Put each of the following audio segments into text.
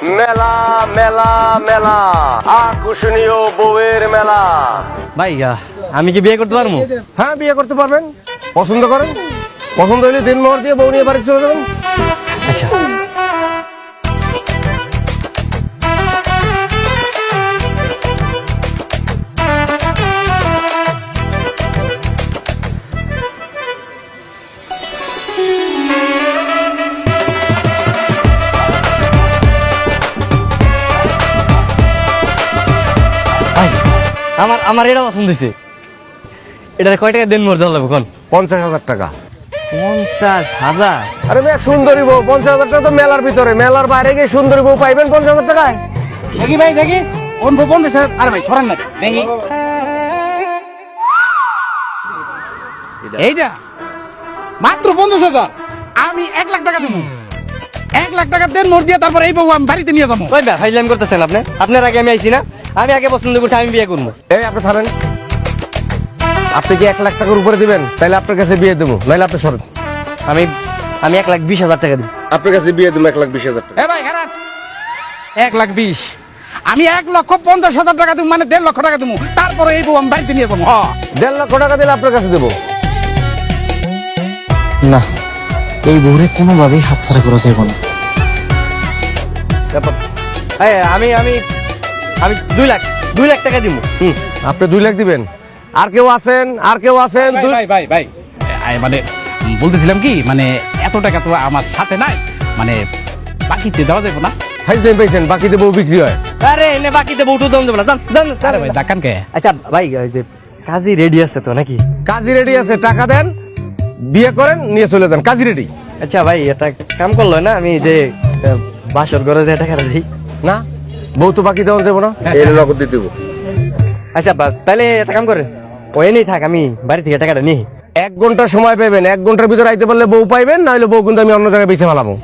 মেলা মেলা মেলা আকর্ষণীয় বউয়ের মেলা। ভাই আমি কি বিয়ে করতে পারবো? হ্যাঁ, বিয়ে করতে পারবেন। পছন্দ করেন, পছন্দ হলে দিনমোহর দিয়ে বউ নিয়ে বাড়ি চলে যাবেন। আচ্ছা ভাই আমার এটা পছন্দ হয়েছে। এটার কয় টাকা দেন মোর দেওয়া লাগবে কোন? 50,000 টাকা। 50,000? আরে মেয়ে, সুন্দরী বউ 50,000 টাকা তো মেলার ভিতরে, মেলার বাইরে গিয়ে সুন্দরী বউ পাইবেন 50,000 টাকায়? দেখি ভাই দেখি কোন কোন দেশের। আরে ভাই ছড়ান না দেখি এইটা মাত্র 50,000। আমি 1 লাখ টাকা দেবো। 1 লাখ টাকা দেন মোর দিয়ে, তারপর এই বউ আমি বাড়িতে নিয়ে যাবো। ওই ভাই ফাইজলামি করতেছেন আপনি? আপনার আগে আমি আইছি না? আমি আগে পছন্দ করছি, আমি বিয়ে করবো। এই আপনি থামেন। আপনি কি 1 লাখ টাকার উপরে দিবেন? তাহলে আপনার কাছে বিয়ে দেবো, নাইলে আপনি সরেন। আমি 1,20,000 টাকা দিব। আপনার কাছে বিয়ে দেবো 1,20,000 টাকা। এ ভাই খারাপ 1,20,000। আমি 1,50,000 টাকা দেবো, মানে 1.5 লক্ষ টাকা দেবো, তারপরে এই বউ আমি বাড়িতে নিয়ে যাবো। 1.5 লক্ষ টাকা দিলে আপনার কাছে দেবো। না, এই বউরে কোনোভাবেই হাতছাড়া করা যাবে না। এই, আমি 2 লাখ টাকা দিব। আপনি 2 লাখ দিবেন? আর কেউ আছেন? আর কেউ আছেন? ভাই মানে বলতেছিলাম কি, মানে এত টাকা তো আমার সাথে নাই, মানে বাকিতে দেওয়া যাবে না? পাইছেন বাকিতে বউ বিক্রি হয়। আরে এনে বাকিতে বউটু দম দেবো না, জান। আরে ভাই ডাকান কে? আচ্ছা ভাই, ওই যে কাজী রেডি আছে তো নাকি? কাজী রেডি আছে, টাকা দেন, বিয়ে করেন, নিয়ে চলে যান, কাজী রেডি। আচ্ছা ভাই, এটা কাম করলো না? আমি যে বাসর ঘরে যে টাকাটা দিই না, বউ তো বাকি দেওয়া যাবো না, এর নগদ দিয়ে দেবো। আচ্ছা তাহলে একটা কাম করে ওই নেই থাক, আমি বাড়ি থেকে টাকাটা নিই। 1 ঘন্টা সময় পাবেন, 1 ঘন্টার ভিতরে আইতে পারলে বউ পাইবেন, না হলে বউ কিন্তু আমি অন্য জায়গায় বেঁচে ফেলাবো।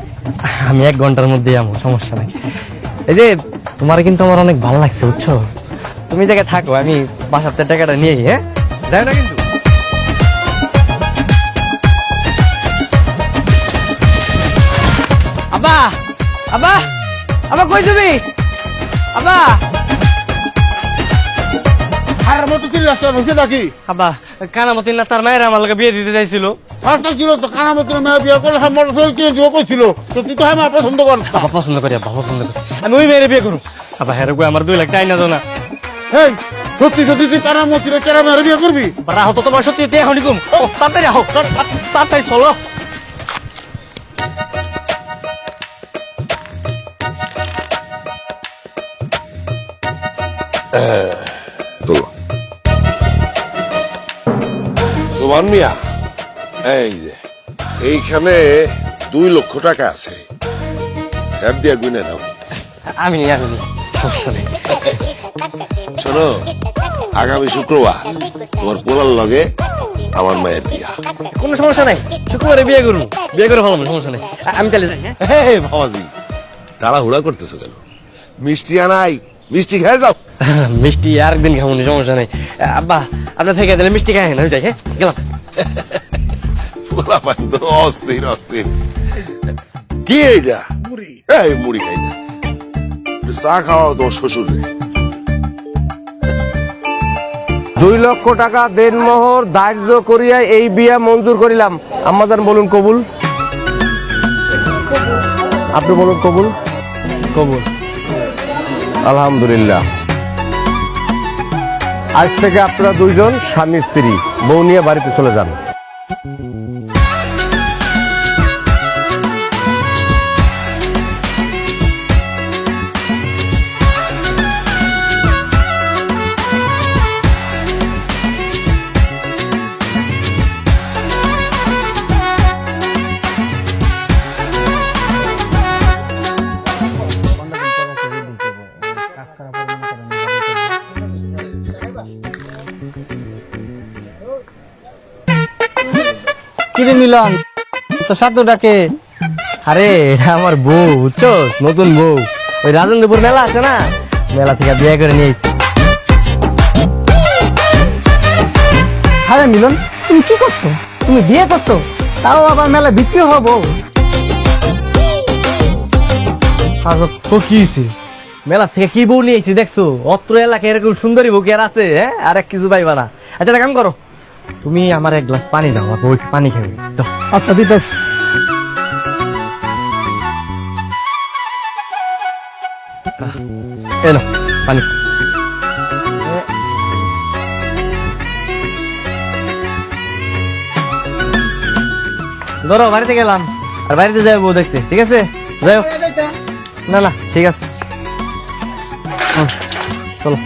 আমি 1 ঘন্টার মধ্যে যাবো, সমস্যা নাই। এই যে তোমার কিন্তু আমার অনেক ভালো লাগছে, বুঝছো? তুমি জায়গায় থাকো, আমি বাসাতে টাকাটা নিয়ে। হ্যাঁ, যাই না কিন্তু। আব্বা আব্বা আব্বা, কই তুমি? আব্বা আর মতো কি রাস্তা বসে নাকি? আব্বা, কানামতি না তার মায়ের আমার লগে বিয়ে দিতে চাইছিল। রাস্তা ছিল তো কানা মতো মেয়ে বিয়ে করলে মোটরসাইকেল কিনে দিব কইছিল, তো তুই তো আমার পছন্দ কর। আব্বা পছন্দ করি, আব্বা পছন্দ করি, আমি ওই মেয়ের বিয়ে করুন। আব্বা হ্যাঁ গো, আমার 2 লাখ টাকা না যাও না। এই সত্যি সত্যি তুই কানা মতো কেরা মেয়ে বিয়ে করবি? রাহো তো, তোমার সত্যি এখনই কম। তাড়াতাড়ি আহো, তাড়াতাড়ি চলো। সোমান মিয়া, এই যে এইখানে 2 লক্ষ টাকা আছে, স্যাপ দিয়া গুনে নাও। আমি নি, সমস্যা নেই। শোনো, আগামী শুক্রবার তোমার পোলার লগে আমার মায়ের বিয়া। কোনো সমস্যা নাই, শুক্রবারে বিয়ে করবো, বিয়ে করে ভালো, সমস্যা নেই। আমি তাহলে যাই। হ্যাঁ, হে বাবাজি, তাড়াহুড়া করতেছো কেন? মিষ্টি আনাই, মিষ্টি খেয়ে যাও। মিষ্টি আরেকদিন খাবো, সমস্যা নেই। আব্বা আপনার থেকে দিলে মিষ্টি খাই না, যাই। হ্যাঁ, গেলাম। পোলা পান তো অস্থির অস্থির। কি এইটা? মুড়ি। এই মুড়ি খাই না, একটু চা খাওয়াও তোমার শ্বশুর রে। 2 লক্ষ টাকা দেনমোহর ধার্য করিয়া এই বিয়া মঞ্জুর করিলাম। আম্মাজান বলুন কবুল। আপনি বলুন কবুল। কবুল। আলহামদুলিল্লাহ। আজ থেকে আপনারা 2 জন স্বামী স্ত্রী, বউ নিয়ে বাড়িতে চলে যান। কিরে মিলন, তো সাথে ডাকে? আরে এটা আমার বউ, বুঝছো? নতুন বউ, ওই রাজেন্দ্রপুর মেলা আছে না, মেলা থেকে বিয়ে করে নিয়ে এসেছি। আরে মিলন, তুমি কি করছো? তুমি বিয়ে করছো, তাও আবার মেলা বিক্রি হবো? তো কি হয়েছে? মেলা থেকে কি বউ নিয়েছি দেখছো? অত্র এলাকায় এরকম সুন্দরী বউ কি আর আছে? হ্যাঁ, আর এক কিছু পাইবা না। আচ্ছা একটা কাম করো, তুমি আমার এক গ্লাস পানি দাও, ওই পানি খাবে। আচ্ছা দিতেছ। এলো পানি। ধরো, বাড়িতে গেলাম, আর বাড়িতে যাই বউ দেখতে, ঠিক আছে? যাই হোক। না না, ঠিক আছে, চলো।